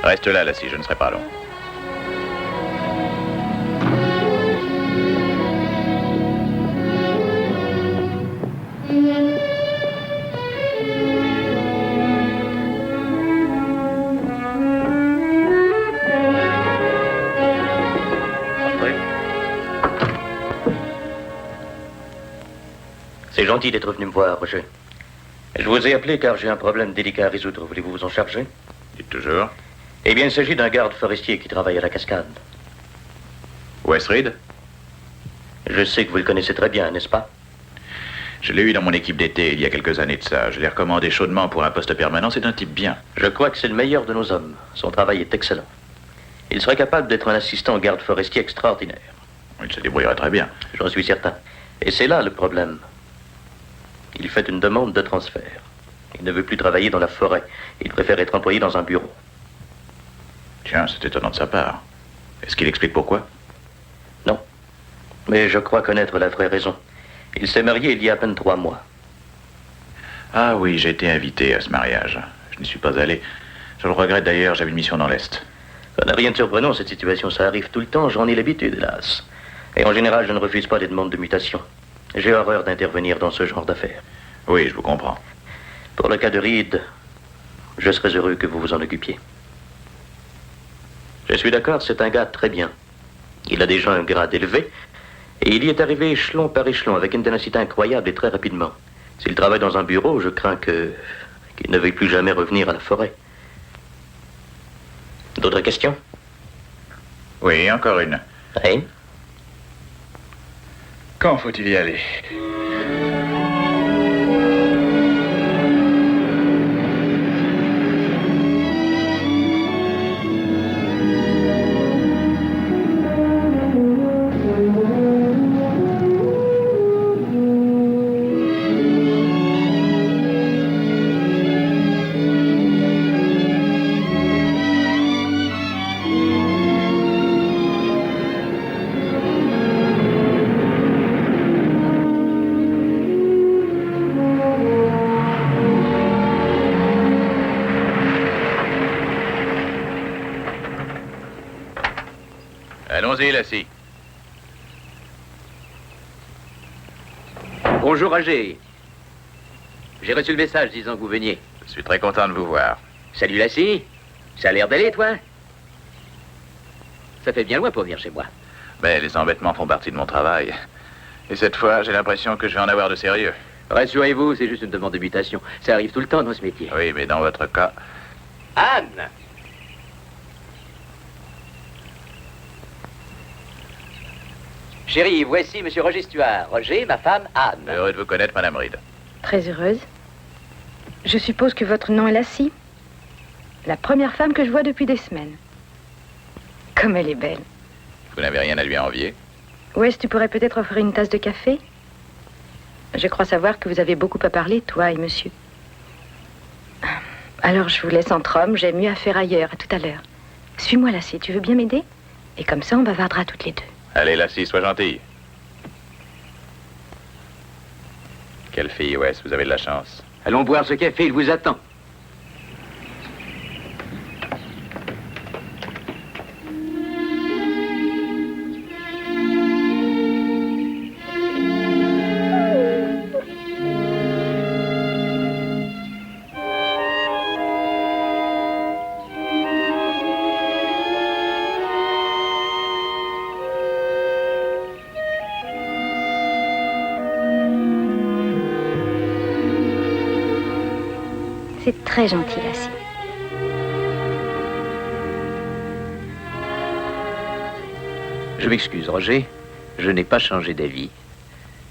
Reste là, Lassie, je ne serai pas long. C'est gentil d'être venu me voir, Roger. Je vous ai appelé car j'ai un problème délicat à résoudre. Voulez-vous vous en charger? Dites toujours. Eh bien, il s'agit d'un garde forestier qui travaille à la cascade. Wes Reed? Je sais que vous le connaissez très bien, n'est-ce pas? Je l'ai eu dans mon équipe d'été il y a quelques années de ça. Je l'ai recommandé chaudement pour un poste permanent. C'est un type bien. Je crois que c'est le meilleur de nos hommes. Son travail est excellent. Il serait capable d'être un assistant garde forestier extraordinaire. Il se débrouillerait très bien. J'en suis certain. Et c'est là le problème. Il fait une demande de transfert. Il ne veut plus travailler dans la forêt. Il préfère être employé dans un bureau. Tiens, c'est étonnant de sa part. Est-ce qu'il explique pourquoi? Non. Mais je crois connaître la vraie raison. Il s'est marié il y a à peine 3 mois. Ah oui, j'ai été invité à ce mariage. Je n'y suis pas allé. Je le regrette d'ailleurs, j'avais une mission dans l'Est. Ça n'a rien de surprenant, cette situation. Ça arrive tout le temps, j'en ai l'habitude, hélas. Et en général, je ne refuse pas les demandes de mutation. J'ai horreur d'intervenir dans ce genre d'affaires. Oui, je vous comprends. Pour le cas de Reed, je serais heureux que vous vous en occupiez. Je suis d'accord, c'est un gars très bien. Il a déjà un grade élevé, et il y est arrivé échelon par échelon, avec une ténacité incroyable et très rapidement. S'il travaille dans un bureau, je crains qu'il ne veuille plus jamais revenir à la forêt. D'autres questions? Oui, encore une. Oui? Quand faut-il y aller? Allons-y, Lassie. Bonjour, Roger. J'ai reçu le message disant que vous veniez. Je suis très content de vous voir. Salut, Lassie. Ça a l'air d'aller, toi? Ça fait bien loin pour venir chez moi. Mais les embêtements font partie de mon travail. Et cette fois, j'ai l'impression que je vais en avoir de sérieux. Rassurez-vous, c'est juste une demande de mutation. Ça arrive tout le temps dans ce métier. Oui, mais dans votre cas... Anne! Chérie, voici Monsieur Roger Stuart. Roger, ma femme, Anne. Heureux de vous connaître, Madame Reed. Très heureuse. Je suppose que votre nom est Lassie. La première femme que je vois depuis des semaines. Comme elle est belle. Vous n'avez rien à lui envier? Wes, tu pourrais peut-être offrir une tasse de café? Je crois savoir que vous avez beaucoup à parler, toi et monsieur. Alors, je vous laisse entre hommes. J'ai mieux à faire ailleurs. À tout à l'heure. Suis-moi, Lassie. Tu veux bien m'aider? Et comme ça, on bavardera toutes les deux. Allez, Lassie, sois gentille. Quelle fille, Wes, vous avez de la chance. Allons boire ce café, il vous attend. C'est très gentil, Lassie. Je m'excuse, Roger. Je n'ai pas changé d'avis.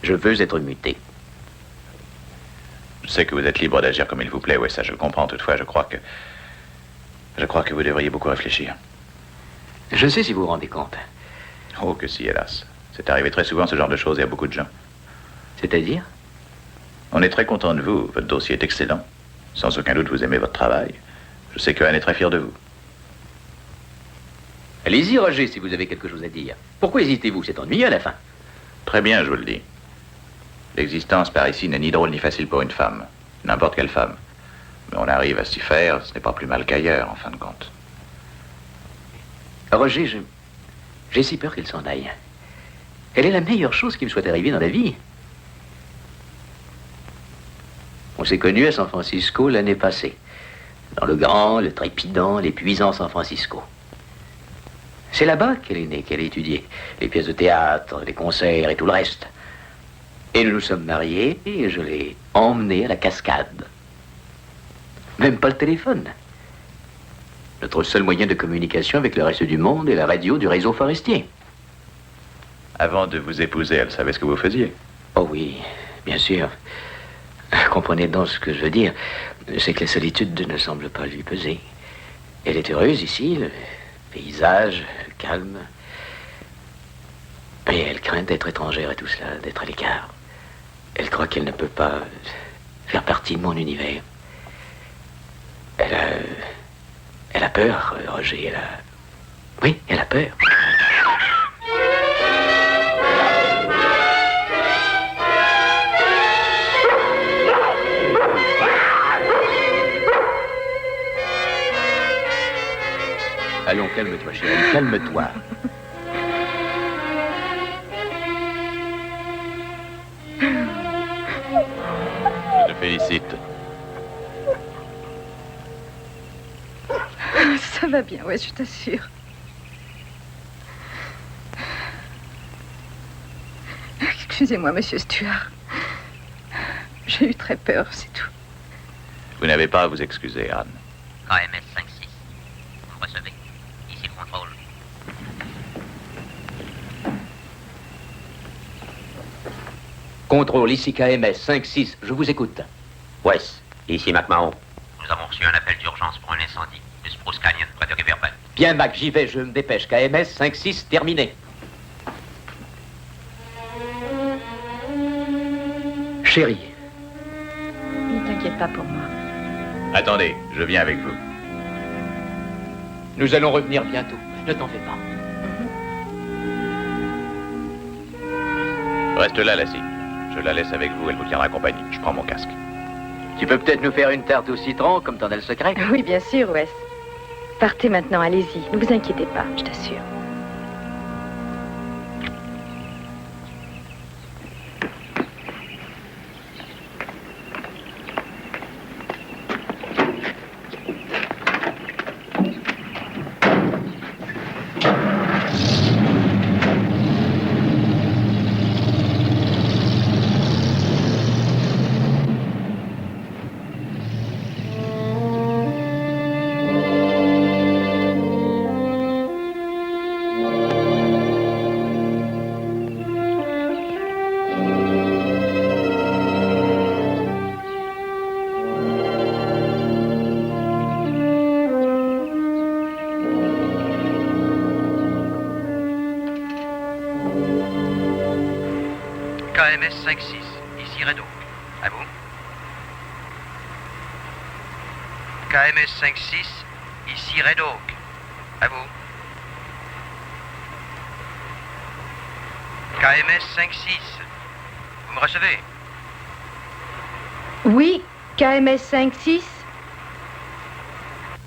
Je veux être muté. Je sais que vous êtes libre d'agir comme il vous plaît, Wes, ça je le comprends. Toutefois, je crois que vous devriez beaucoup réfléchir. Je sais si vous vous rendez compte. Oh, que si, hélas. C'est arrivé très souvent, ce genre de choses, et à beaucoup de gens. C'est-à-dire? On est très content de vous. Votre dossier est excellent. Sans aucun doute, vous aimez votre travail. Je sais que Anne est très fière de vous. Allez-y, Roger, si vous avez quelque chose à dire. Pourquoi hésitez-vous? C'est ennuyeux à la fin. Très bien, je vous le dis. L'existence par ici n'est ni drôle ni facile pour une femme. N'importe quelle femme. Mais on arrive à s'y faire, ce n'est pas plus mal qu'ailleurs, en fin de compte. Roger, j'ai si peur qu'elle s'en aille. Elle est la meilleure chose qui me soit arrivée dans la vie. On s'est connus à San Francisco l'année passée. Dans le grand, le trépidant, l'épuisant San Francisco. C'est là-bas qu'elle est née, qu'elle a étudié. Les pièces de théâtre, les concerts et tout le reste. Et nous nous sommes mariés et je l'ai emmenée à la cascade. Même pas le téléphone. Notre seul moyen de communication avec le reste du monde est la radio du réseau forestier. Avant de vous épouser, elle savait ce que vous faisiez. Oh oui, bien sûr. Comprenez donc ce que je veux dire. C'est que la solitude ne semble pas lui peser. Elle est heureuse ici, le paysage, le calme. Et elle craint d'être étrangère à tout cela, d'être à l'écart. Elle croit qu'elle ne peut pas faire partie de mon univers. Elle a peur, Roger, Oui, elle a peur. Allons, calme-toi, chérie, calme-toi. Je te félicite. Ça va bien, ouais, je t'assure. Excusez-moi, monsieur Stuart. J'ai eu très peur, c'est tout. Vous n'avez pas à vous excuser, Anne. KMS 5-6. Vous recevez. Ici le contrôle. Contrôle, ici KMS 5-6, je vous écoute. Wes, ici McMahon. Nous avons reçu un appel d'urgence pour un incendie de Spruce Canyon, près de Riverbend. Bien, Mac, j'y vais, je me dépêche. KMS 5-6, terminé. Chérie, Ne t'inquiète pas pour moi. Attendez, je viens avec vous. nous allons revenir bientôt. Ne t'en fais pas. Reste là, Lassie. Je la laisse avec vous, elle vous tiendra compagnie. Je prends mon casque. Tu peux peut-être nous faire une tarte au citron, comme t'en as le secret? Oui, bien sûr, Wes. Partez maintenant, allez-y. Ne vous inquiétez pas, je t'assure. KMS 5-6, ici Red Oak. À vous. KMS 5-6, ici Red Oak. À vous. KMS 5-6, vous me recevez? Oui, KMS 5-6.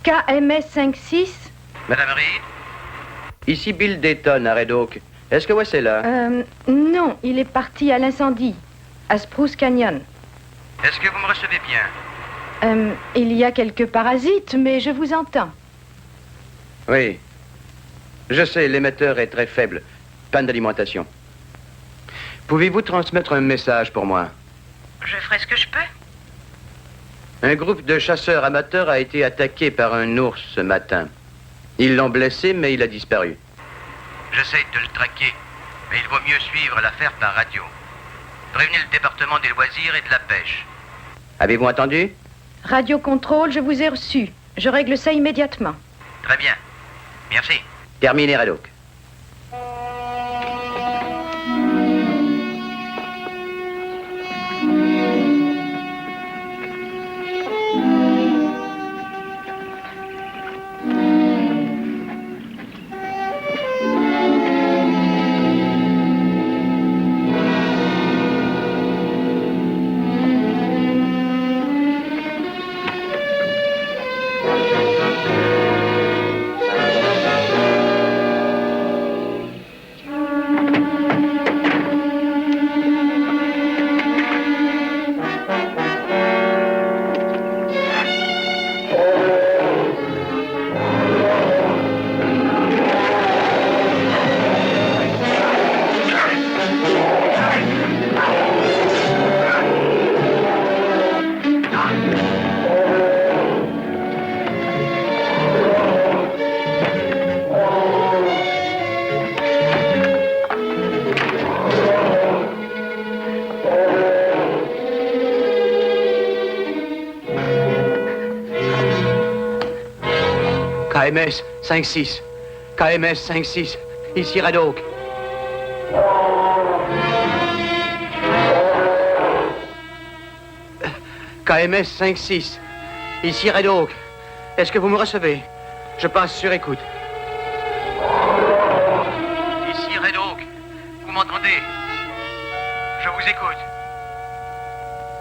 KMS 5-6. Madame Reed? Ici Bill Dayton à Red Oak. Est-ce que Wes est là? Non, il est parti à l'incendie, à Spruce Canyon. Est-ce que vous me recevez bien? Il y a quelques parasites, mais je vous entends. Oui. Je sais, l'émetteur est très faible. Panne d'alimentation. Pouvez-vous transmettre un message pour moi? Je ferai ce que je peux. Un groupe de chasseurs amateurs a été attaqué par un ours ce matin. Ils l'ont blessé, mais il a disparu. J'essaye de le traquer, mais il vaut mieux suivre l'affaire par radio. Prévenez le département des loisirs et de la pêche. Avez-vous entendu? Radio contrôle, je vous ai reçu. Je règle ça immédiatement. Très bien. Merci. Terminé, Red Oak. KMS 5-6. KMS 5-6. Ici Red Oak. KMS 5-6. Ici Red Oak. Est-ce que vous me recevez? Je passe sur écoute. Ici Red Oak. Vous m'entendez? Je vous écoute.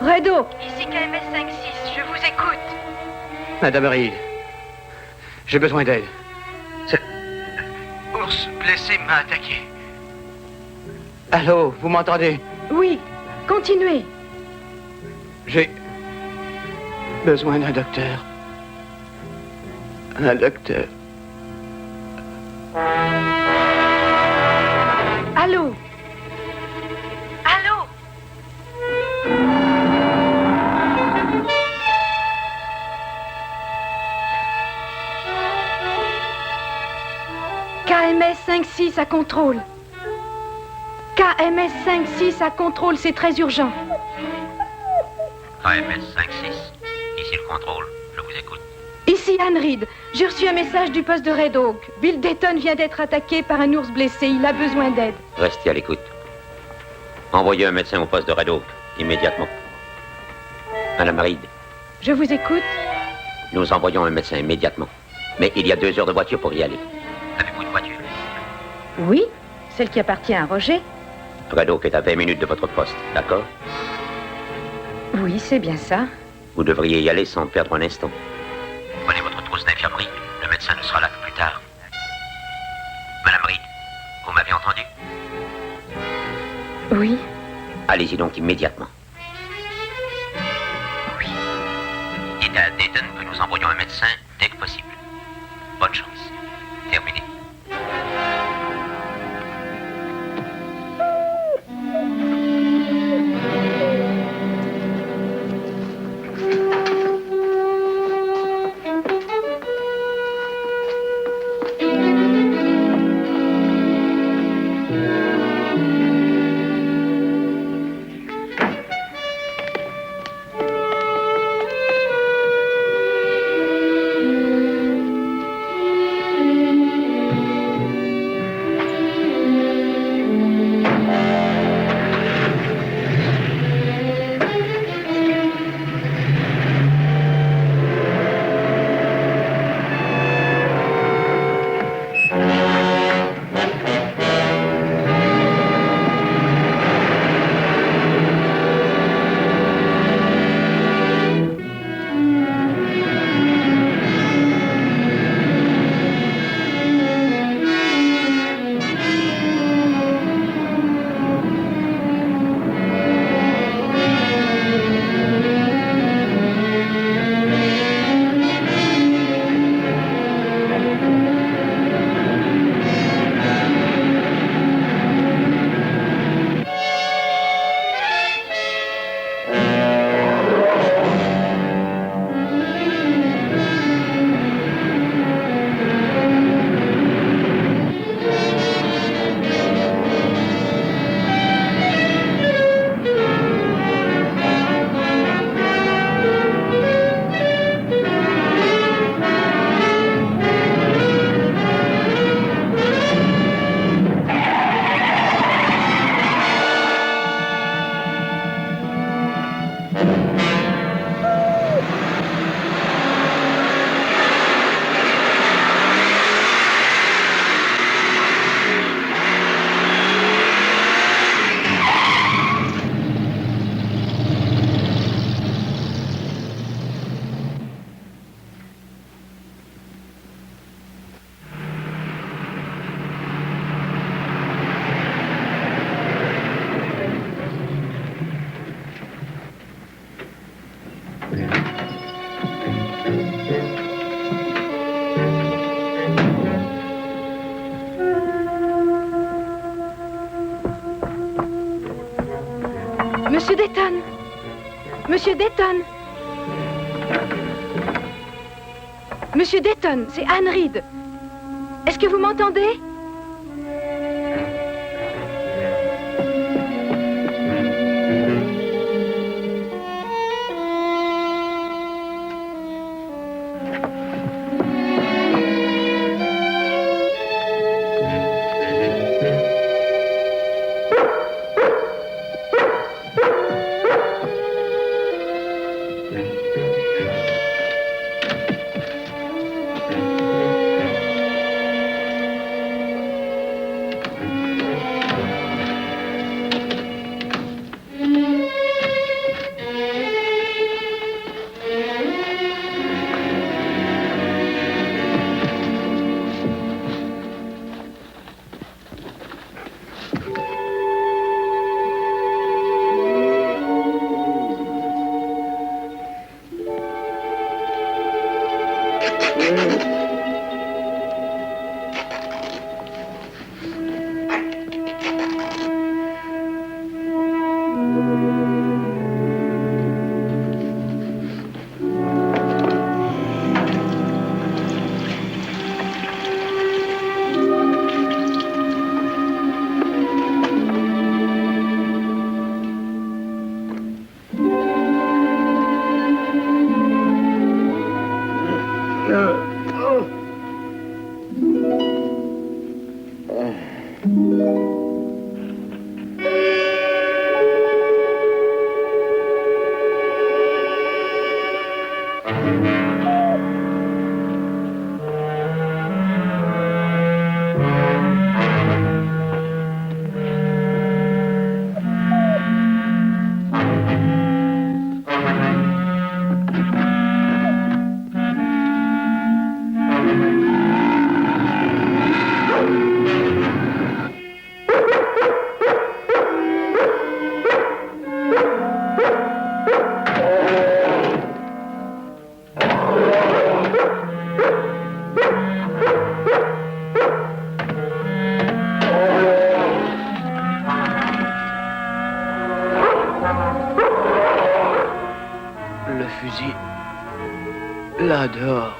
Red Oak, ici KMS 5-6, je vous écoute. Madame Reed, j'ai besoin d'aide. C'est... Ours blessé m'a attaqué. Allô, vous m'entendez? Oui, continuez. J'ai besoin d'un docteur. Un docteur. Allô? Allô? KMS 5-6 à contrôle. KMS 5-6 à contrôle, c'est très urgent. KMS 5-6, ici le contrôle, je vous écoute. Ici Anne Reed. J'ai reçu un message du poste de Red Oak. Bill Dayton vient d'être attaqué par un ours blessé. Il a besoin d'aide. Restez à l'écoute. Envoyez un médecin au poste de Red Oak, immédiatement. Madame Reed, Je vous écoute. nous envoyons un médecin immédiatement. Mais il y a 2 heures de voiture pour y aller. Avez-vous une voiture? Oui, celle qui appartient à Roger. Red Oak est à 20 minutes de votre poste, d'accord? Oui, c'est bien ça. Vous devriez y aller sans perdre un instant. Prenez votre trousse d'infirmerie, le médecin ne sera là que plus tard. Madame Reed, vous m'avez entendu? Oui. Allez-y donc immédiatement. Oui. Dites à Dayton que nous envoyons un médecin dès que possible. Bonne chance. Terminé. Monsieur Dayton. Monsieur Dayton. Monsieur Dayton, c'est Anne Reed. Est-ce que vous m'entendez? Le fusil. Là dehors.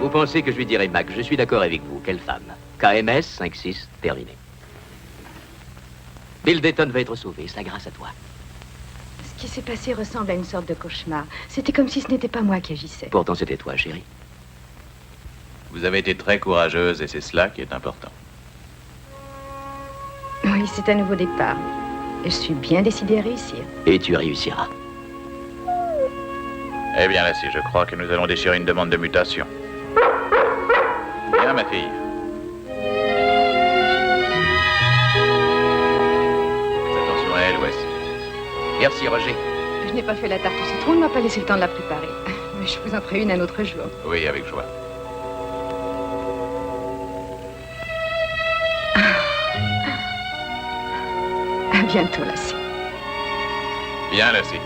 Vous pensez que je lui dirai Mac? Je suis d'accord avec vous. Quelle femme? KMS 5-6, terminé. Bill Dayton va être sauvé, ça grâce à toi. Ce qui s'est passé ressemble à une sorte de cauchemar. C'était comme si ce n'était pas moi qui agissais. Pourtant, c'était toi, chérie. Vous avez été très courageuse et c'est cela qui est important. Oui, c'est un nouveau départ. Et je suis bien décidée à réussir. Et tu réussiras. Eh bien, Lassie, je crois que nous allons déchirer une demande de mutation. Viens, ma fille. Faites attention à elle, Wes. Merci, Roger. Je n'ai pas fait la tarte au citron, on ne m'a pas laissé le temps de la préparer. Mais je vous en ferai une un autre jour. Oui, avec joie. À bientôt, Lassie. Viens, Lassie.